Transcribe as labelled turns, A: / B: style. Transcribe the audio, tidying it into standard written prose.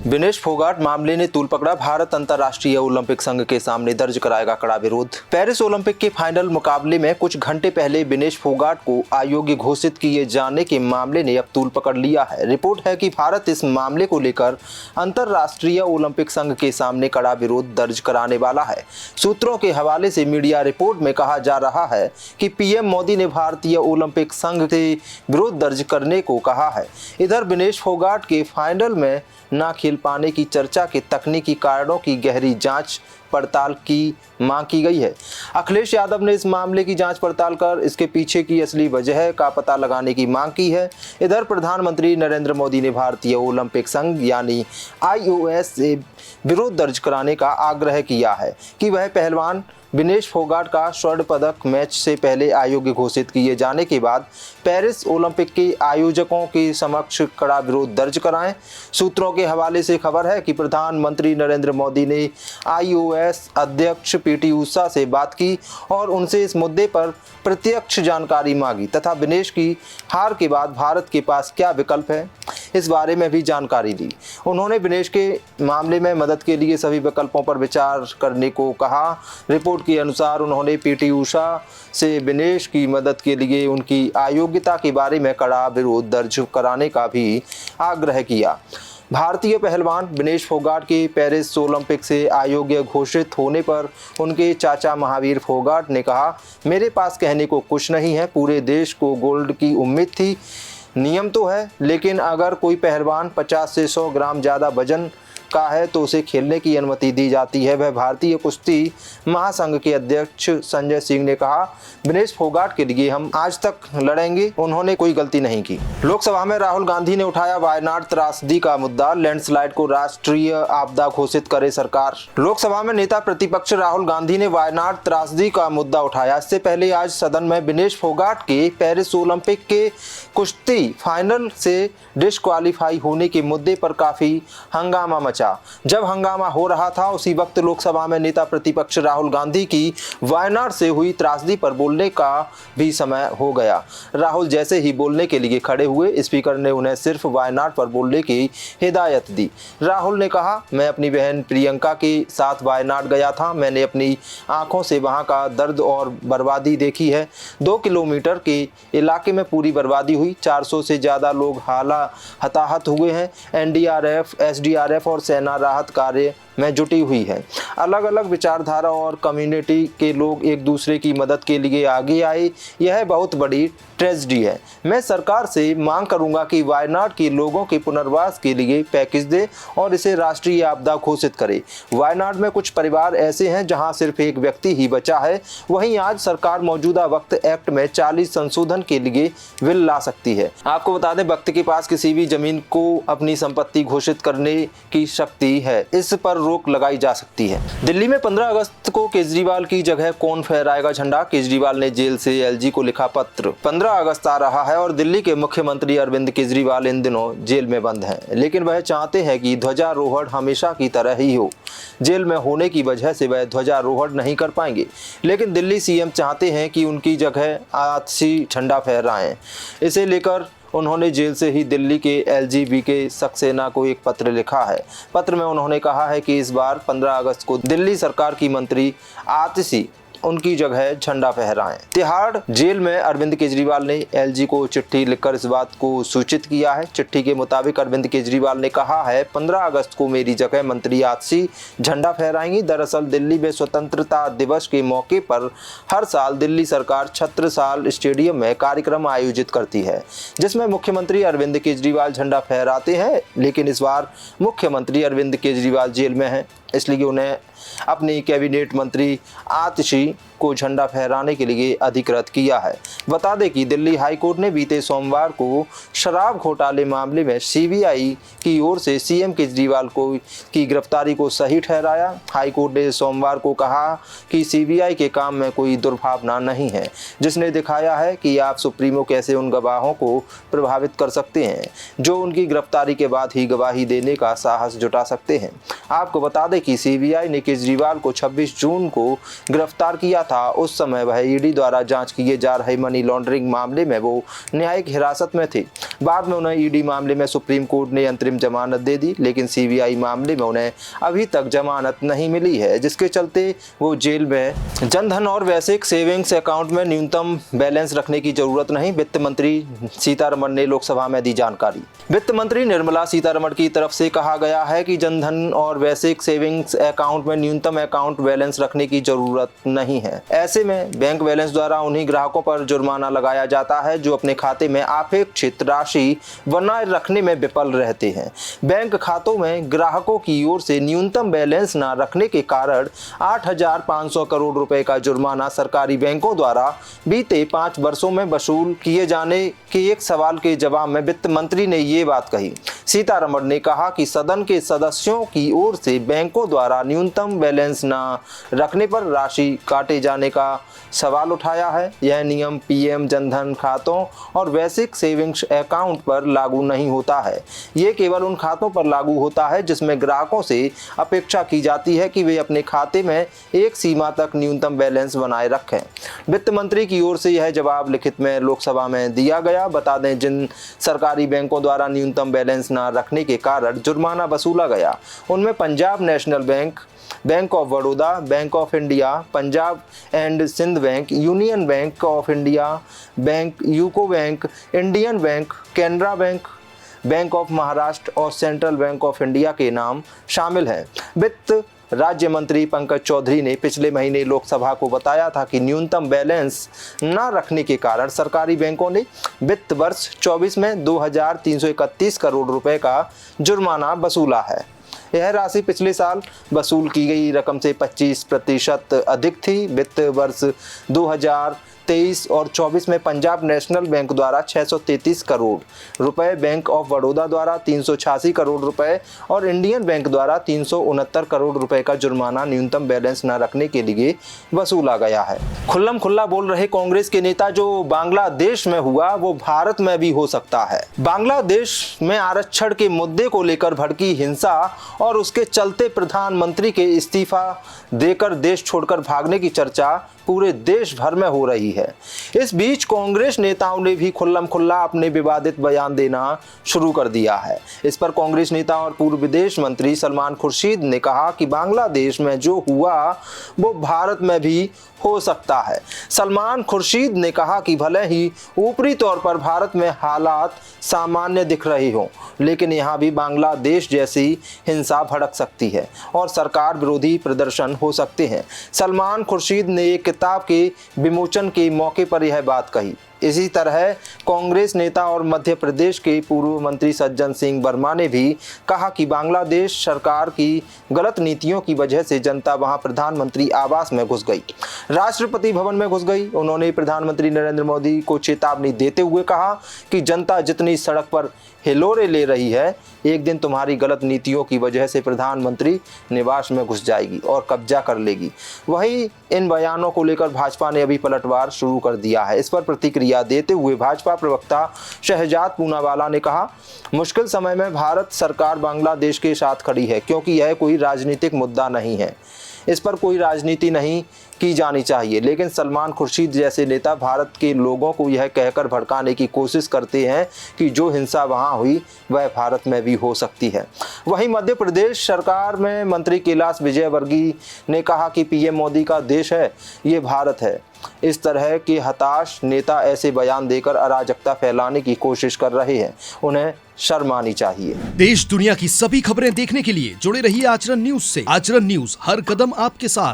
A: विनेश फोगाट मामले ने तूल पकड़ा। भारत अंतर्राष्ट्रीय ओलंपिक संघ के सामने दर्ज कराएगा कड़ा विरोध। पेरिस ओलंपिक के फाइनल मुकाबले में कुछ घंटे पहले विनेश फोगाट को अयोग्य घोषित किए जाने के मामले ने अब तूल पकड़ लिया है। रिपोर्ट है कि भारत इस मामले को लेकर अंतर्राष्ट्रीय ओलंपिक संघ के सामने कड़ा विरोध दर्ज कराने वाला है। सूत्रों के हवाले से मीडिया रिपोर्ट में कहा जा रहा है कि पीएम मोदी ने भारतीय ओलंपिक संघ से विरोध दर्ज करने को कहा है। इधर विनेश फोगाट के फाइनल में न खेल पाने की चर्चा के तकनीकी कारणों की गहरी जांच पड़ताल की मांग की गई है। अखिलेश यादव ने इस मामले की जांच पड़ताल कर इसके पीछे की असली वजह का पता लगाने की मांग की है। इधर प्रधानमंत्री नरेंद्र मोदी ने भारतीय ओलंपिक संघ यानी IOC से विरोध दर्ज कराने का आग्रह किया है कि वह पहलवान विनेश फोगाट का स्वर्ण पदक मैच से पहले अयोग्य घोषित किए जाने के बाद पेरिस ओलंपिक के आयोजकों के समक्ष कड़ा विरोध दर्ज कराएं। सूत्रों के हवाले से खबर है कि प्रधानमंत्री नरेंद्र मोदी ने IOC अध्यक्ष PT ऊषा से बात की और उनसे इस मुद्दे पर प्रत्यक्ष जानकारी मांगी तथा विनेश की हार के बाद भारत के पास क्या विकल्प है, इस बारे में भी जानकारी दी। उन्होंने विनेश के मामले में मदद के लिए सभी विकल्पों पर विचार करने को कहा। रिपोर्ट के अनुसार उन्होंने PT ऊषा से विनेश की मदद के लिए उनकी अयोग्यता के बारे में कड़ा विरोध दर्ज कराने का भी आग्रह किया। भारतीय पहलवान विनेश फोगाट के पेरिस ओलंपिक से अयोग्य घोषित होने पर उनके चाचा महावीर फोगाट ने कहा, मेरे पास कहने को कुछ नहीं है, पूरे देश को गोल्ड की उम्मीद थी। नियम तो है, लेकिन अगर कोई पहलवान 50 से 100 ग्राम ज़्यादा वजन का है तो उसे खेलने की अनुमति दी जाती है। वह भारतीय कुश्ती महासंघ के अध्यक्ष संजय सिंह ने कहा, विनेश फोगाट के लिए हम आज तक लड़ेंगे, उन्होंने कोई गलती नहीं की। लोकसभा में राहुल गांधी ने उठाया वायनाड त्रासदी का मुद्दा, लैंडस्लाइड को राष्ट्रीय आपदा घोषित करे सरकार। लोकसभा में नेता प्रतिपक्ष राहुल गांधी ने वायनाड त्रासदी का मुद्दा उठाया। इससे पहले आज सदन में विनेश फोगाट के पेरिस ओलंपिक के कुश्ती फाइनल से डिस्क्वालीफाई होने के मुद्दे पर काफी हंगामा मचा। जब हंगामा हो रहा था उसी वक्त लोकसभा में नेता प्रतिपक्ष राहुल गांधी की वायनाड से हुई त्रासदी पर बोलने का भी समय हो गया। राहुल जैसे ही बोलने के लिए खड़े हुए, स्पीकर ने उन्हें सिर्फ वायनाड पर बोलने की हिदायत दी। राहुल ने कहा, मैं अपनी बहन प्रियंका के साथ वायनाड गया था, मैंने अपनी आंखों से वहां का दर्द और बर्बादी देखी है। 2 किलोमीटर के इलाके में पूरी बर्बादी हुई, 400 से ज्यादा लोग हताहत हुए हैं। NDRF, SDRF और सेना राहत कार्य में जुटी हुई है। अलग अलग विचारधारा और कम्युनिटी के लोग एक दूसरे की मदद के लिए आगे आए, यह बहुत बड़ी ट्रेजेडी है। मैं सरकार से मांग करूंगा कि वायनाड के लोगों के पुनर्वास के लिए पैकेज दे और इसे राष्ट्रीय आपदा घोषित करे। वायनाड में कुछ परिवार ऐसे हैं जहां सिर्फ एक व्यक्ति ही बचा है। वहीं आज सरकार मौजूदा वक्त एक्ट में 40 संशोधन के लिए बिल ला सकती है। आपको बता दें, वक्त के पास किसी भी जमीन को अपनी संपत्ति घोषित करने की शक्ति है, इस पर रोक लगाई जा सकती है। दिल्ली में 15 अगस्त को केजरीवाल की जगह कौन फहराएगा झंडा? केजरीवाल ने जेल से LG को लिखा पत्र। 15 अगस्त आ रहा है और दिल्ली के मुख्यमंत्री अरविंद केजरीवाल इन दिनों जेल में बंद हैं, लेकिन वह चाहते हैं कि ध्वजारोहण हमेशा की तरह ही हो। जेल में होने की वजह से वह ध्वजारोहण नहीं कर पाएंगे, लेकिन दिल्ली CM चाहते हैं कि उनकी जगह आतिशी झंडा फहराएं। इसे लेकर उन्होंने जेल से ही दिल्ली के LGBK सक्सेना को एक पत्र लिखा है। पत्र में उन्होंने कहा है कि इस बार 15 अगस्त को दिल्ली सरकार की मंत्री आतिशी उनकी जगह झंडा फहराएं। तिहाड़ जेल में अरविंद केजरीवाल ने LG को चिट्ठी लिखकर इस बात को सूचित किया है। चिट्ठी के मुताबिक अरविंद केजरीवाल ने कहा है, 15 अगस्त को मेरी जगह मंत्री आतिशी झंडा फहराएंगी। दरअसल दिल्ली में स्वतंत्रता दिवस के मौके पर हर साल दिल्ली सरकार छत्रसाल स्टेडियम में कार्यक्रम आयोजित करती है, जिसमें मुख्यमंत्री अरविंद केजरीवाल झंडा फहराते हैं। लेकिन इस बार मुख्यमंत्री अरविंद केजरीवाल जेल में हैं, इसलिए उन्हें अपनी कैबिनेट मंत्री आतिशी को झंडा फहराने के लिए अधिकृत किया है। बता दें कि दिल्ली हाईकोर्ट ने बीते सोमवार को शराब घोटाले मामले में CBI की ओर से CM केजरीवाल की गिरफ्तारी को सही ठहराया। हाईकोर्ट ने सोमवार को कहा कि CBI के काम में कोई दुर्भावना नहीं है, जिसने दिखाया है कि आप सुप्रीमो कैसे उन गवाहों को प्रभावित कर सकते हैं जो उनकी गिरफ्तारी के बाद ही गवाही देने का साहस जुटा सकते हैं। आपको बता दें कि CBI ने केजरीवाल को 26 जून को गिरफ्तार किया था उस समय वह ईडी द्वारा जांच किए जा रहे मनी लॉन्ड्रिंग मामले में वो न्यायिक हिरासत में थे। बाद में उन्हें ईडी मामले में सुप्रीम कोर्ट ने अंतरिम जमानत दे दी, लेकिन सीबीआई मामले में उन्हें अभी तक जमानत नहीं मिली है, जिसके चलते वो जेल में। जनधन और बेसिक सेविंग्स अकाउंट में न्यूनतम बैलेंस रखने की जरूरत नहीं, वित्त मंत्री सीतारमण ने लोकसभा में दी जानकारी। वित्त मंत्री निर्मला सीतारमण की तरफ से कहा गया है कि जनधन और बेसिक सेविंग्स अकाउंट में न्यूनतम अकाउंट बैलेंस रखने की जरूरत नहीं है। ऐसे में बैंक बैलेंस द्वारा उन्हीं ग्राहकों पर जुर्माना लगाया जाता है जो अपने खाते में अपेक्षित राशि बनाए रखने में विफल रहते हैं। बैंक खातों में ग्राहकों की ओर से न्यूनतम बैलेंस न रखने के कारण 8,500 करोड़ रुपए का जुर्माना सरकारी बैंकों द्वारा बीते 5 वर्षों में वसूल किए जाने के एक सवाल के जवाब में वित्त मंत्री ने ये बात कही। सीतारमण ने कहा कि सदन के सदस्यों की ओर से बैंकों द्वारा न्यूनतम बैलेंस न रखने पर राशि काटे जाने का सवाल उठाया है। यह नियम पीएम जनधन खातों और बेसिक सेविंग्स अकाउंट पर लागू नहीं होता है। ये केवल उन खातों पर लागू होता है जिसमें ग्राहकों से अपेक्षा की जाती है कि वे अपने खाते में एक सीमा तक न्यूनतम बैलेंस बनाए रखें। वित्त मंत्री की ओर से यह जवाब लिखित में लोकसभा में दिया गया। बता दें, जिन सरकारी बैंकों द्वारा न्यूनतम बैलेंस न रखने के कारण जुर्माना वसूला गया उनमें Punjab National Bank, Bank of Baroda, Bank of India, Punjab and Sind Bank, Union Bank of India Bank, UCO Bank, Indian Bank, Canara Bank, Bank of Maharashtra और सेंट्रल बैंक ऑफ इंडिया के नाम शामिल हैं। वित्त राज्य मंत्री पंकज चौधरी ने पिछले महीने लोकसभा को बताया था कि न्यूनतम बैलेंस न रखने के कारण सरकारी बैंकों ने वित्त वर्ष 24 में 2,331 करोड़ रुपए का जुर्माना वसूला है। यह राशि पिछले साल वसूल की गई रकम से 25% अधिक थी। वित्त वर्ष 2023 और 24 में पंजाब नेशनल बैंक द्वारा 633 करोड़ रुपए, बैंक ऑफ बड़ौदा द्वारा 386 करोड़ रुपए और इंडियन बैंक द्वारा 369 करोड़ रुपए का जुर्माना न्यूनतम बैलेंस न रखने के लिए वसूला गया है। खुल्लम खुल्ला बोल रहे कांग्रेस के नेता, जो बांग्लादेश में हुआ वो भारत में भी हो सकता है। बांग्लादेश में आरक्षण के मुद्दे को लेकर भड़की हिंसा और उसके चलते प्रधानमंत्री के इस्तीफा देकर देश छोड़कर भागने की चर्चा पूरे देश भर में हो रही है। इस बीच कांग्रेस नेताओं ने भी खुल्लम खुल्ला अपने विवादित बयान देना शुरू कर दिया है। इस पर कांग्रेस नेता और पूर्व विदेश मंत्री सलमान खुर्शीद ने कहा कि बांग्लादेश में जो हुआ वो भारत में भी हो सकता है। सलमान खुर्शीद ने कहा कि भले ही ऊपरी तौर पर भारत में हालात सामान्य दिख रहे हों, लेकिन यहाँ भी बांग्लादेश जैसी हिंसा भड़क सकती है और सरकार विरोधी प्रदर्शन हो सकते हैं। सलमान खुर्शीद ने एक किताब के विमोचन के मौके पर यह बात कही। इसी तरह कांग्रेस नेता और मध्य प्रदेश के पूर्व मंत्री सज्जन सिंह वर्मा ने भी कहा कि बांग्लादेश सरकार की गलत नीतियों की वजह से जनता वहां प्रधानमंत्री आवास में घुस गई, राष्ट्रपति भवन में घुस गई। उन्होंने प्रधानमंत्री नरेंद्र मोदी को चेतावनी देते हुए कहा कि जनता जितनी सड़क पर हिलोरे ले रही है, एक दिन तुम्हारी गलत नीतियों की वजह से प्रधानमंत्री निवास में घुस जाएगी और कब्जा कर लेगी। वहीं इन बयानों को लेकर भाजपा ने अभी पलटवार शुरू कर दिया है। इस पर प्रतिक्रिया देते हुए भाजपा प्रवक्ता शहजाद पूनावाला ने कहा, मुश्किल समय में भारत सरकार बांग्लादेश के साथ खड़ी है क्योंकि यह कोई राजनीतिक मुद्दा नहीं है। इस पर कोई राजनीति नहीं की जानी चाहिए, लेकिन सलमान खुर्शीद जैसे नेता भारत के लोगों को यह कहकर भड़काने की कोशिश करते हैं कि जो हिंसा वहां हुई वह भारत में भी हो सकती है। वहीं मध्य प्रदेश सरकार में मंत्री कैलाश विजयवर्गीय ने कहा कि पीएम मोदी का देश है, ये भारत है। इस तरह के हताश नेता ऐसे बयान देकर अराजकता फैलाने की कोशिश कर रहे हैं, उन्हें शर्म आनी चाहिए।
B: देश दुनिया की सभी खबरें देखने के लिए जुड़े रहिए आचरण न्यूज से। आचरण न्यूज, हर कदम आपके साथ।